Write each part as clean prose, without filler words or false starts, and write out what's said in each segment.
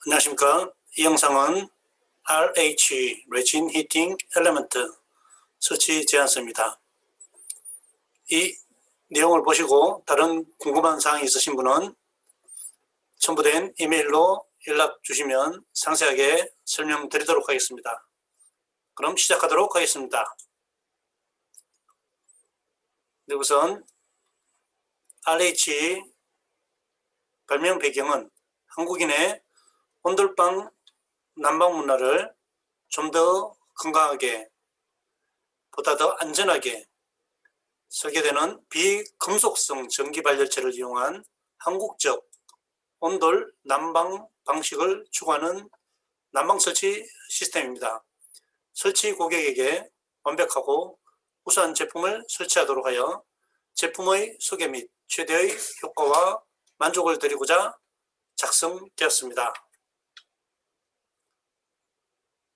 안녕하십니까. 이 영상은 RH Resin Heating Element 설치 제안서입니다. 이 내용을 보시고 다른 궁금한 사항이 있으신 분은 첨부된 이메일로 연락 주시면 상세하게 설명드리도록 하겠습니다. 그럼 시작하도록 하겠습니다. 네, 우선 RH 발명 배경은 한국인의 온돌방 난방 문화를 좀 더 건강하게, 보다 더 안전하게 설계되는 비금속성 전기발열체를 이용한 한국적 온돌 난방 방식을 추구하는 난방 설치 시스템입니다. 설치 고객에게 완벽하고 우수한 제품을 설치하도록 하여 제품의 소개 및 최대의 효과와 만족을 드리고자 작성되었습니다.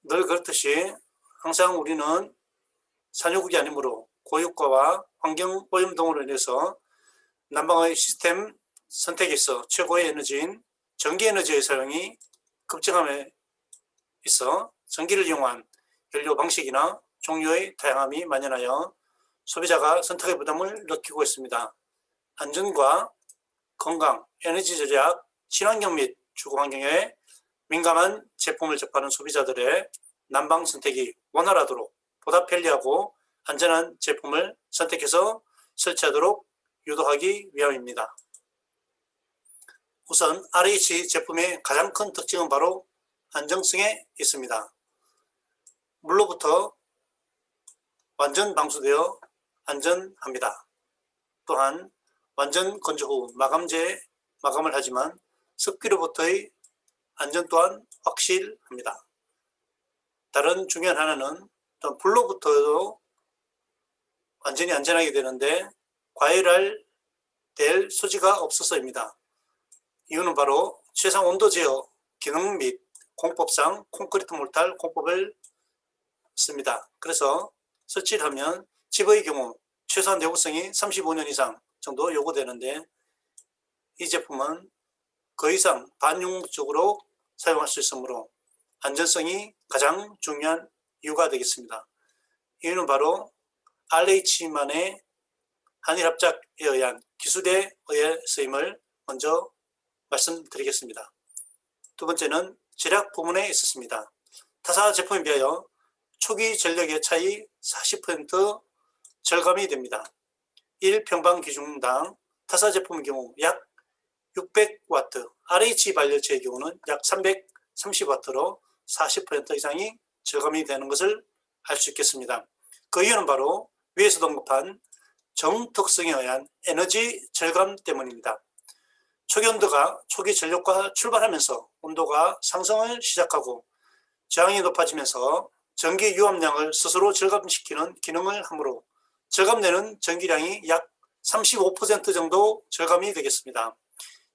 늘 그렇듯이 항상 우리는 산유국이 아니므로 고유가와 환경 오염 등으로 인해서 난방의 시스템 선택에 있어 최고의 에너지인 전기에너지의 사용이 급증함에 있어 전기를 이용한 연료 방식이나 종류의 다양함이 만연하여 소비자가 선택의 부담을 느끼고 있습니다. 안전과 건강, 에너지 절약, 친환경 및 주거 환경에 민감한 제품을 접하는 소비자들의 난방 선택이 원활하도록 보다 편리하고 안전한 제품을 선택해서 설치하도록 유도하기 위함입니다. 우선 RH 제품의 가장 큰 특징은 바로 안정성에 있습니다. 물로부터 완전 방수되어 안전합니다. 또한 완전 건조 후 마감을 하지만 습기로부터의 안전 또한 확실합니다. 다른 중요한 하나는 불로부터도 완전히 안전하게 되는데 과열될 소지가 없어서입니다. 이유는 바로 최상 온도 제어 기능 및 공법상 콘크리트 몰탈 공법을 씁니다. 그래서 설치를 하면 집의 경우 최소한 내구성이 35년 이상 정도 요구되는데 이 제품은 그 이상 반영적으로 사용할 수 있으므로 안전성이 가장 중요한 이유가 되겠습니다. 이유는 바로 RH만의 한일합작에 의한 기술에 의해서임을 먼저 말씀드리겠습니다. 두 번째는 절약 부분에 있었습니다. 타사 제품에 비하여 초기 전력의 차이 40% 절감이 됩니다. 1평방 기준당 타사 제품의 경우 약 600W, RH 발열체의 경우는 약 330W로 40% 이상이 절감이 되는 것을 알 수 있겠습니다. 그 이유는 바로 위에서도 언급한 정특성에 의한 에너지 절감 때문입니다. 초기 온도가 초기 전력과 출발하면서 온도가 상승을 시작하고 저항이 높아지면서 전기 유압량을 스스로 절감시키는 기능을 하므로 절감되는 전기량이 약 35% 정도 절감이 되겠습니다.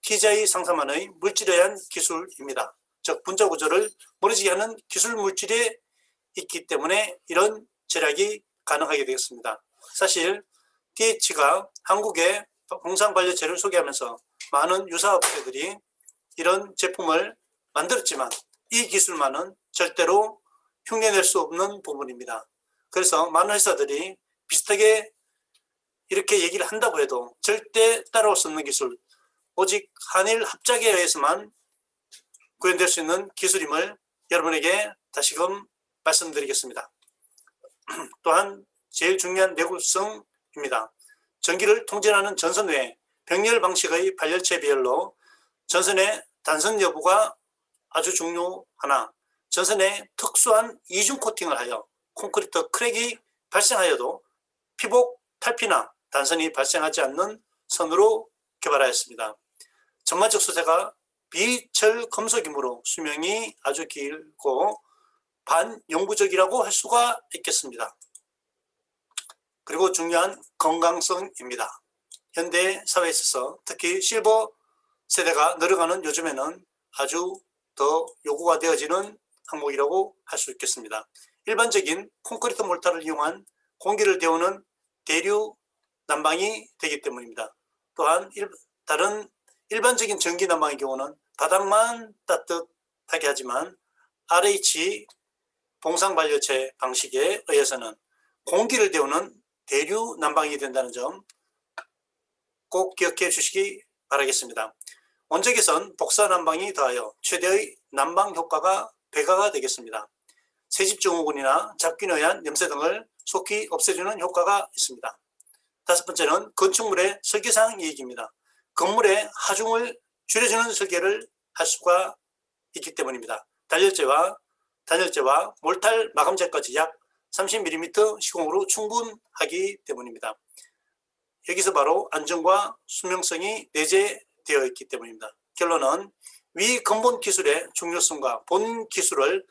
TGI 상사만의 물질에 의한 기술입니다. 즉 분자 구조를 무너지게 하는 기술 물질이 있기 때문에 이런 절약이 가능하게 되겠습니다. 사실 DH가 한국의 홍상 발열체를 소개하면서 많은 유사 업체들이 이런 제품을 만들었지만 이 기술만은 절대로 흉내낼 수 없는 부분입니다. 그래서 많은 회사들이 비슷하게 이렇게 얘기를 한다고 해도 절대 따라올 수 없는 기술, 오직 한일 합작에 의해서만 구현될 수 있는 기술임을 여러분에게 다시금 말씀드리겠습니다. 또한 제일 중요한 내구성입니다. 전기를 통제하는 전선 외에 병렬 방식의 발열체 비열로 전선의 단선 여부가 아주 중요하나 전선에 특수한 이중 코팅을 하여 콘크리트 크랙이 발생하여도 피복, 탈피나 단선이 발생하지 않는 선으로 개발하였습니다. 전반적 소재가 비철 금속이므로 수명이 아주 길고 반영구적이라고 할 수가 있겠습니다. 그리고 중요한 건강성입니다. 현대 사회에 있어서 특히 실버 세대가 늘어가는 요즘에는 아주 더 요구가 되어지는 항목이라고 할 수 있겠습니다. 일반적인 콘크리트 몰타를 이용한 공기를 데우는 대류 난방이 되기 때문입니다. 또한 다른 일반적인 전기 난방의 경우는 바닥만 따뜻한 하게 하지만 RH 봉상발열체 방식에 의해서는 공기를 데우는 대류 난방이 된다는 점 꼭 기억해 주시기 바라겠습니다. 원적외선 복사 난방이 더하여 최대의 난방 효과가 배가가 되겠습니다. 새집 증후군이나 잡균에 의한 냄새 등을 속히 없애주는 효과가 있습니다. 다섯 번째는 건축물의 설계상 이익입니다. 건물의 하중을 줄여주는 설계를 할 수가 있기 때문입니다. 단열재와 몰탈 마감재까지 약 30mm 시공으로 충분하기 때문입니다. 여기서 바로 안정과 수명성이 내재되어 있기 때문입니다. 결론은 위 근본 기술의 중요성과 본 기술을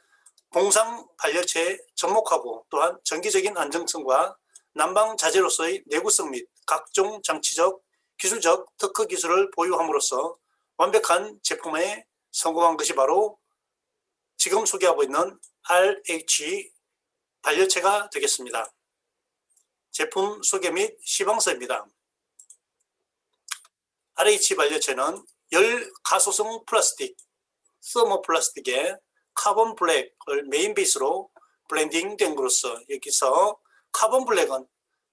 봉상 발열체에 접목하고 또한 정기적인 안정성과 난방 자재로서의 내구성 및 각종 장치적, 기술적 특허 기술을 보유함으로써 완벽한 제품에 성공한 것이 바로 지금 소개하고 있는 RH 발열체가 되겠습니다. 제품 소개 및 시방서입니다. RH 발열체는 열 가소성 플라스틱, 서머플라스틱에 카본 블랙을 메인 베이스로 블렌딩 된 것으로서 여기서 카본 블랙은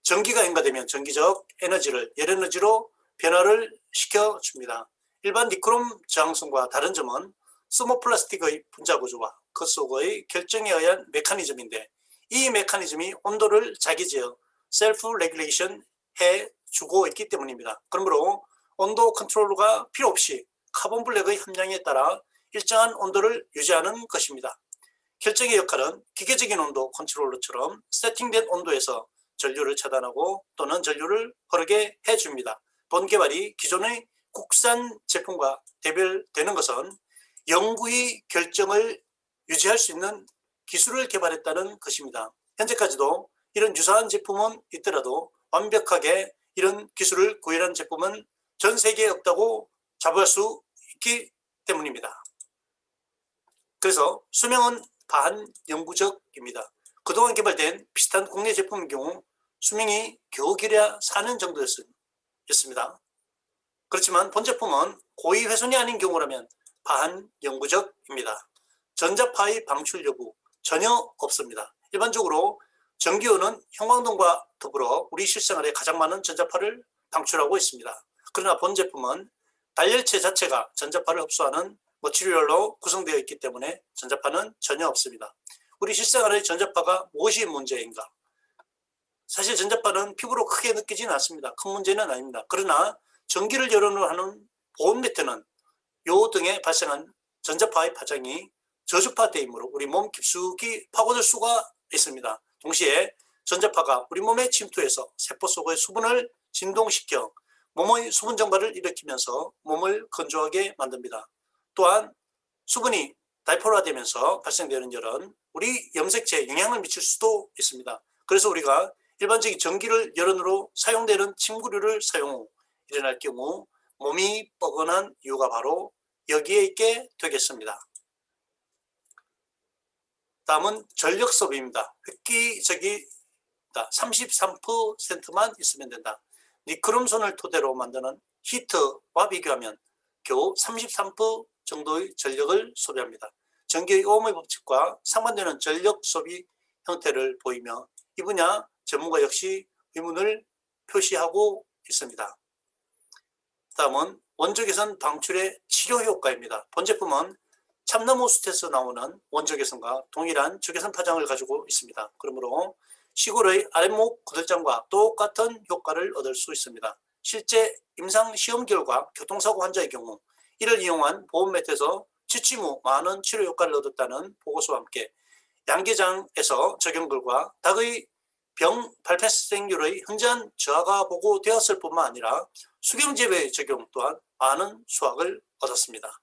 전기가 인가되면 전기적 에너지를 열에너지로 변화를 시켜줍니다. 일반 니크롬 저항성과 다른 점은 서머플라스틱의 분자 구조와 그 속의 결정에 의한 메커니즘인데 이 메커니즘이 온도를 자기 제어, 셀프 레귤레이션 해주고 있기 때문입니다. 그러므로 온도 컨트롤러가 필요 없이 카본 블랙의 함량에 따라 일정한 온도를 유지하는 것입니다. 결정의 역할은 기계적인 온도 컨트롤러처럼 세팅된 온도에서 전류를 차단하고 또는 전류를 흐르게 해줍니다. 본 개발이 기존의 국산 제품과 대별되는 것은 영구히 결정을 유지할 수 있는 기술을 개발했다는 것입니다. 현재까지도 이런 유사한 제품은 있더라도 완벽하게 이런 기술을 구현한 제품은 전 세계에 없다고 자부할 수 있기 때문입니다. 그래서 수명은 반영구적입니다. 그동안 개발된 비슷한 국내 제품의 경우 수명이 겨우 길어야 4년 정도였습니다. 그렇지만 본 제품은 고의 훼손이 아닌 경우라면 반영구적입니다. 전자파의 방출 여부 전혀 없습니다. 일반적으로 전기요는 형광등과 더불어 우리 실생활에 가장 많은 전자파를 방출하고 있습니다. 그러나 본 제품은 발열체 자체가 전자파를 흡수하는 머티리얼로 구성되어 있기 때문에 전자파는 전혀 없습니다. 우리 실생활의 전자파가 무엇이 문제인가? 사실 전자파는 피부로 크게 느끼지는 않습니다. 큰 문제는 아닙니다. 그러나 전기를 여론으로 하는 보온매트는 요 등에 발생한 전자파의 파장이 저주파되므로 우리 몸 깊숙이 파고들 수가 있습니다. 동시에 전자파가 우리 몸에 침투해서 세포 속의 수분을 진동시켜 몸의 수분 증발을 일으키면서 몸을 건조하게 만듭니다. 또한 수분이 다이폴화되면서 발생되는 열은 우리 염색체에 영향을 미칠 수도 있습니다. 그래서 우리가 일반적인 전기를 열원으로 사용되는 침구류를 사용 후 일어날 경우 몸이 뻐근한 이유가 바로 여기에 있게 되겠습니다. 다음은 전력 소비입니다. 획기적이다. 33%만 있으면 된다. 니크롬선을 토대로 만드는 히터와 비교하면 겨우 33% 정도의 전력을 소비합니다. 전기의 오음의 법칙과 상반되는 전력 소비 형태를 보이며 이 분야 전문가 역시 의문을 표시하고 있습니다. 다음은 원적외선 방출의 치료 효과입니다. 본 제품은 참나무 숯에서 나오는 원적외선과 동일한 적외선 파장을 가지고 있습니다. 그러므로 시골의 아랫목 구들장과 똑같은 효과를 얻을 수 있습니다. 실제 임상 시험 결과 교통사고 환자의 경우 이를 이용한 보온매트에서 지침 후 많은 치료 효과를 얻었다는 보고서와 함께 양계장에서 적용 결과 닭의 병 발생률의 현저한 저하가 보고되었을 뿐만 아니라 수경재배의 적용 또한 많은 수확을 얻었습니다.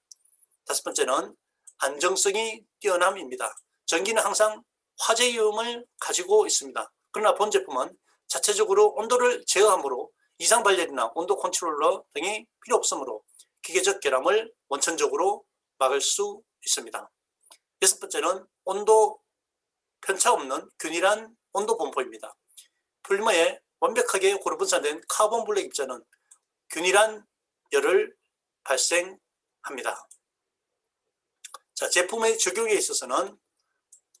다섯 번째는 안정성이 뛰어남입니다. 전기는 항상 화재 위험을 가지고 있습니다. 그러나 본 제품은 자체적으로 온도를 제어하므로 이상 발열이나 온도 컨트롤러 등이 필요 없으므로 기계적 결함을 원천적으로 막을 수 있습니다. 여섯 번째는 온도 편차 없는 균일한 온도 분포입니다. 폴리머에 완벽하게 고루 분산된 카본 블랙 입자는 균일한 열을 발생합니다. 자, 제품의 적용에 있어서는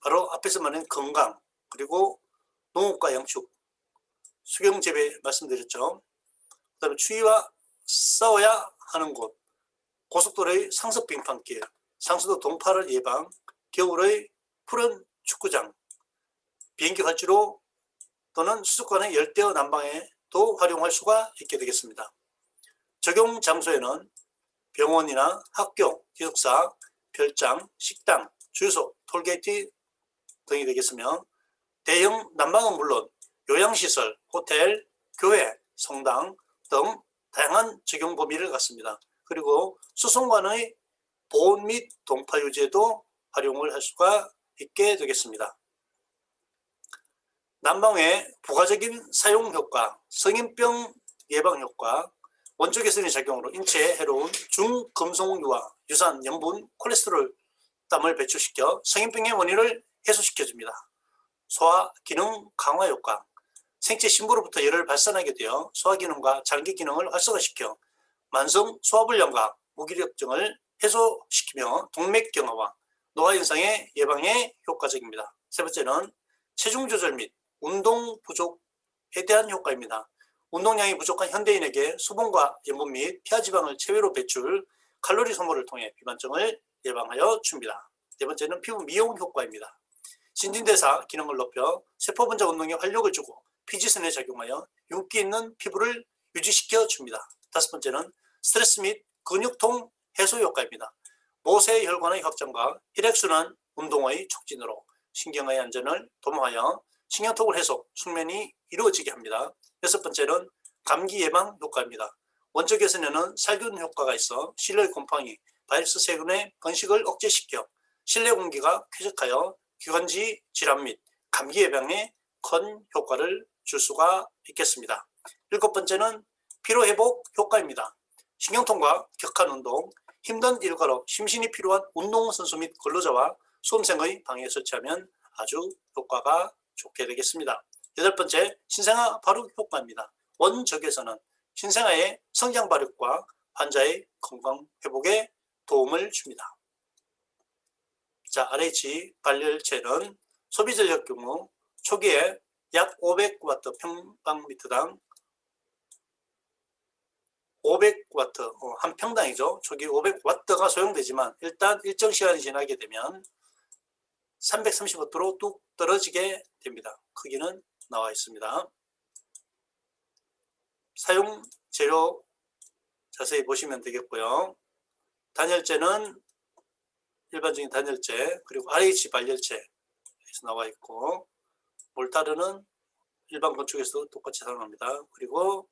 바로 앞에서 말한 건강, 그리고 농업과 양축, 수경재배 말씀드렸죠. 그 다음에 추위와 싸워야 하는 곳, 고속도로의 상습 빙판길, 상수도 동파를 예방, 겨울의 푸른 축구장, 비행기 활주로 또는 수족관의 열대어 난방에도 활용할 수가 있게 되겠습니다. 적용 장소에는 병원이나 학교, 기숙사, 별장, 식당, 주유소, 톨게이트 등이 되겠으며, 대형 난방은 물론 요양시설, 호텔, 교회, 성당 등 다양한 적용 범위를 갖습니다. 그리고 수송관의 보온 및 동파 유지에도 활용을 할 수가 있게 되겠습니다. 난방의 부가적인 사용 효과, 성인병 예방 효과, 원조 개선의 작용으로 인체에 해로운 중금속유와 유산, 염분, 콜레스테롤 땀을 배출시켜 성인병의 원인을 해소시켜줍니다. 소화 기능 강화 효과, 생체 신부로부터 열을 발산하게 되어 소화 기능과 장기 기능을 활성화시켜 만성 소화불량과 무기력증을 해소시키며 동맥 경화와 노화 현상의 예방에 효과적입니다. 세 번째는 체중 조절 및 운동 부족에 대한 효과입니다. 운동량이 부족한 현대인에게 수분과 염분 및 피하지방을 체외로 배출, 칼로리 소모를 통해 비만증을 예방하여 줍니다. 네 번째는 피부 미용 효과입니다. 신진대사 기능을 높여 세포분자 운동에 활력을 주고 피지선에 작용하여 윤기 있는 피부를 유지시켜 줍니다. 다섯 번째는 스트레스 및 근육통 해소 효과입니다. 모세혈관의 확장과 혈액순환 운동의 촉진으로 신경의 안전을 도모하여 신경통을 해소, 숙면이 이루어지게 합니다. 여섯 번째는 감기 예방 효과입니다. 원적 개선에는 살균 효과가 있어 실내 곰팡이, 바이러스 세균의 번식을 억제시켜 실내 공기가 쾌적하여 기관지 질환 및 감기 예방에 큰 효과를 줄 수가 있겠습니다. 일곱 번째는 피로회복 효과입니다. 신경통과 격한 운동, 힘든 일과로 심신이 필요한 운동선수 및 근로자와 수험생의 방에 설치하면 아주 효과가 좋게 되겠습니다. 여덟 번째, 신생아 발육 효과입니다. 원적외선은 신생아의 성장 발육과 환자의 건강 회복에 도움을 줍니다. 자, RH 발열체는 소비 전력 경우 초기에 약 500W 평방미터당 500W, 한 평당이죠. 초기 500W가 소용되지만 일단 일정 시간이 지나게 되면 330W로 뚝 떨어지게 됩니다. 크기는 나와 있습니다. 사용 재료 자세히 보시면 되겠고요. 단열재는 일반적인 단열재, 그리고 RH 발열체에서 나와 있고, 몰타르는 일반 건축에서도 똑같이 사용합니다. 그리고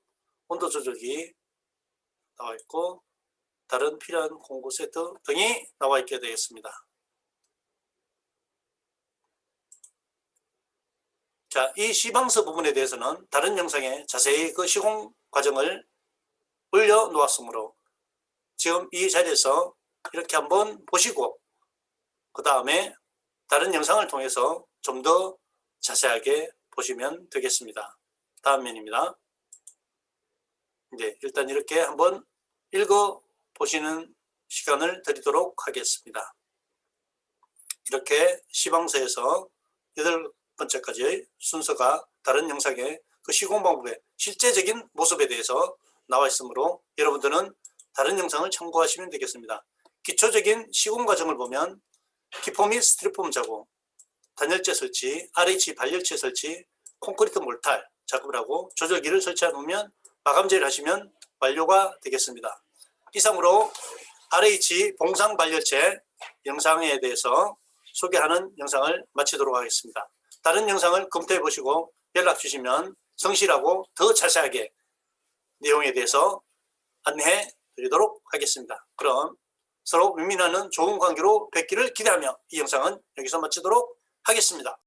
온도 조절기 나와 있고, 다른 필요한 공구 세트 등이 나와 있게 되겠습니다. 자, 이 시방서 부분에 대해서는 다른 영상에 자세히 그 시공 과정을 올려놓았으므로 지금 이 자리에서 이렇게 한번 보시고 그 다음에 다른 영상을 통해서 좀 더 자세하게 보시면 되겠습니다. 다음 면입니다. 이제 일단 이렇게 한번 읽어 보시는 시간을 드리도록 하겠습니다. 이렇게 시방서에서 8번째까지의 순서가 다른 영상에 그 시공 방법의 실제적인 모습에 대해서 나와 있으므로 여러분들은 다른 영상을 참고하시면 되겠습니다. 기초적인 시공 과정을 보면 기포 및 스티로폼 자국, 단열재 설치, RH 발열체 설치, 콘크리트 몰탈 작업을 하고 조절기를 설치해 놓으면 마감재를 하시면 완료가 되겠습니다. 이상으로 RH 봉상 발열체 영상에 대해서 소개하는 영상을 마치도록 하겠습니다. 다른 영상을 검토해 보시고 연락 주시면 성실하고 더 자세하게 내용에 대해서 안내해 드리도록 하겠습니다. 그럼 서로 윈윈하는 좋은 관계로 뵙기를 기대하며 이 영상은 여기서 마치도록 하겠습니다.